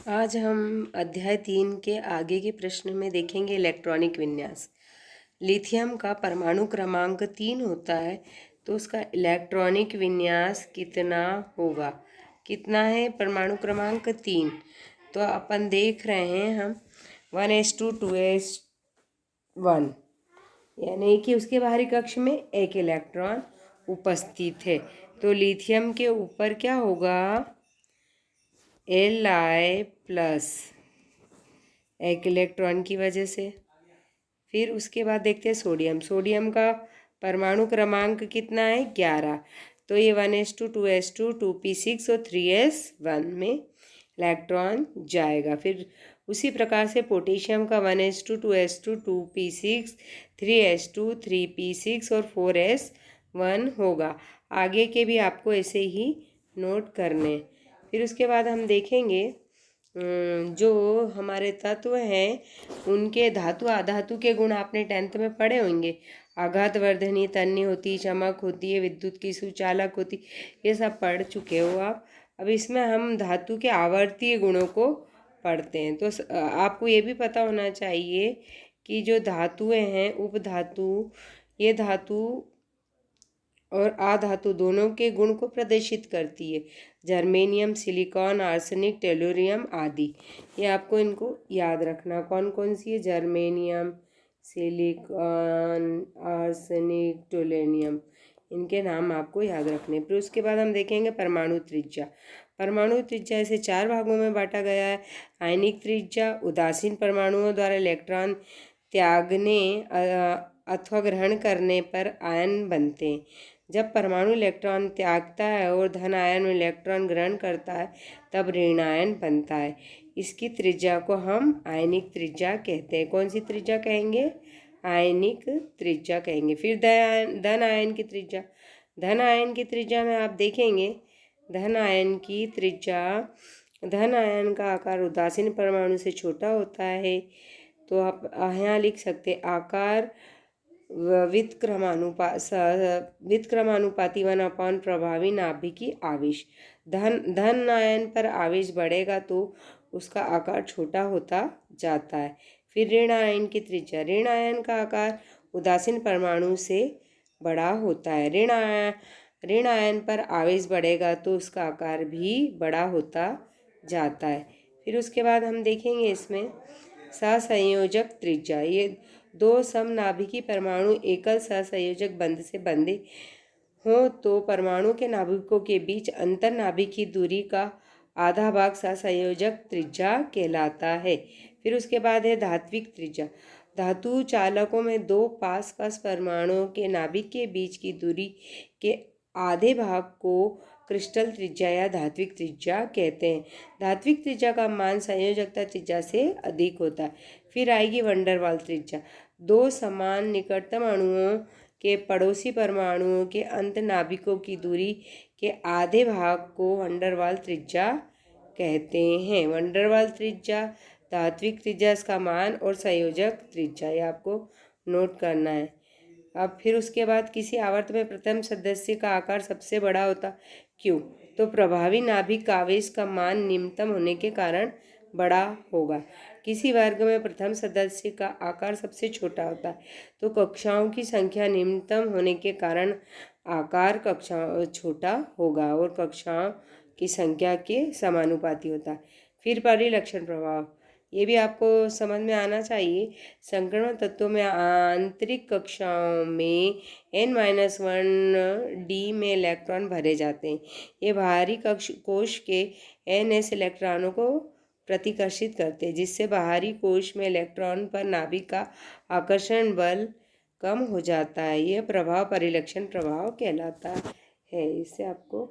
आज हम अध्याय 3 के आगे के प्रश्न में देखेंगे इलेक्ट्रॉनिक विन्यास। लिथियम का परमाणु क्रमांक 3 होता है, तो उसका इलेक्ट्रॉनिक विन्यास कितना होगा। कितना है परमाणु क्रमांक 3। तो अपन देख रहे हैं हम 1s2 यानी कि उसके बाहरी कक्ष में एक इलेक्ट्रॉन उपस्थित है। तो लिथियम के ऊपर क्या होगा, Li प्लस एक इलेक्ट्रॉन की वजह से। फिर उसके बाद देखते हैं सोडियम। सोडियम का परमाणु क्रमांक कितना है, 11। तो ये 1s2 2s2 2p6 और 3s1 में इलेक्ट्रॉन जाएगा। फिर उसी प्रकार से पोटेशियम का 1s2 2s2 2p6 3s2 3p6 और 4s1 होगा। आगे के भी आपको ऐसे ही नोट करने। फिर उसके बाद हम देखेंगे जो हमारे तत्व हैं उनके धातु अधातु के गुण आपने 10th में पढ़े होंगे। आघात वर्धनी, तन्य होती, चमक होती है, विद्युत की सुचालक होती, ये सब पढ़ चुके हो आप। अब इसमें हम धातु के आवर्तीय गुणों को पढ़ते हैं। तो आपको ये भी पता होना चाहिए कि जो धातुएं हैं उपधातु, ये धातु और आधातु दोनों के गुण को प्रदर्शित करती है। जर्मेनियम, सिलिकॉन, आर्सेनिक, टेलुरियम आदि, ये आपको इनको याद रखना। कौन कौन सी है, जर्मेनियम, सिलिकॉन, आर्सेनिक, टेलुरियम, इनके नाम आपको याद रखने। फिर उसके बाद हम देखेंगे परमाणु त्रिज्या। परमाणु त्रिज्या इसे 4 भागों में बांटा गया है। आयनिक त्रिज्या, उदासीन परमाणुओं द्वारा इलेक्ट्रॉन त्यागने अथवा ग्रहण करने पर आयन बनते हैं। जब परमाणु इलेक्ट्रॉन त्यागता है और धन आयन में इलेक्ट्रॉन ग्रहण करता है तब ऋण आयन बनता है। इसकी त्रिज्या को हम आयनिक त्रिज्या कहते हैं। कौन सी त्रिज्या कहेंगे, आयनिक त्रिज्या कहेंगे। फिर धन आयन की त्रिज्या। धन आयन की त्रिज्या में आप देखेंगे धन आयन की त्रिज्या, धन आयन का आकार उदासीन परमाणु से छोटा होता है। तो आप यहाँ लिख सकते आकार व्युत्क्रमानुपाती 1 प्रभावी नाभिकी आवेश। धन आयन पर आवेश बढ़ेगा तो उसका आकार छोटा होता जाता है। फिर ऋण आयन की त्रिज्या। ऋण आयन का आकार उदासीन परमाणु से बड़ा होता है। ऋण आयन पर आवेश बढ़ेगा तो उसका आकार भी बड़ा होता जाता है। फिर उसके बाद हम देखेंगे इसमें सहसंयोजक त्रिज्या। ये 2 समनाभिकी परमाणु एकल सहसंयोजक बंध से बंधे हों तो परमाणु के नाभिकों के बीच अंतर नाभिकी दूरी का आधा भाग सहसंयोजक त्रिज्या कहलाता है। फिर उसके बाद है धात्विक त्रिज्या। धातु चालकों में 2 पास परमाणुओं के नाभिक के बीच की दूरी के आधे भाग को क्रिस्टल त्रिज्या या धात्विक त्रिज्या कहते हैं। धात्विक त्रिज्या का मान संयोजकता त्रिज्या से अधिक होता है। फिर आएगी वंडरवाल त्रिज्या। 2 समान निकटतम अणुओं के पड़ोसी परमाणुओं के अंत नाभिकों की दूरी के आधे भाग को वंडरवाल त्रिज्या कहते हैं। वंडरवाल त्रिज्या, धात्विक त्रिज्या, इसका मान और संयोजक त्रिज्या, ये आपको नोट करना है। अब फिर उसके बाद किसी आवर्त में प्रथम सदस्य का आकार सबसे बड़ा होता, क्यों? तो प्रभावी नाभिक आवेश का मान निम्नतम होने के कारण बड़ा होगा। किसी वर्ग में प्रथम सदस्य का आकार सबसे छोटा होता है तो कक्षाओं की संख्या निम्नतम होने के कारण आकार कक्षा छोटा होगा और कक्षाओं की संख्या के समानुपाती होता है। फिर परिलक्षण प्रभाव, ये भी आपको समझ में आना चाहिए। संक्रमण तत्वों में आंतरिक कक्षाओं में n-1 d में इलेक्ट्रॉन भरे जाते हैं। ये बाहरी कोश के ns इलेक्ट्रॉनों को प्रतिकर्षित करते हैं, जिससे बाहरी कोश में इलेक्ट्रॉन पर नाभिक का आकर्षण बल कम हो जाता है। यह प्रभाव परिलक्षण प्रभाव कहलाता है। इससे आपको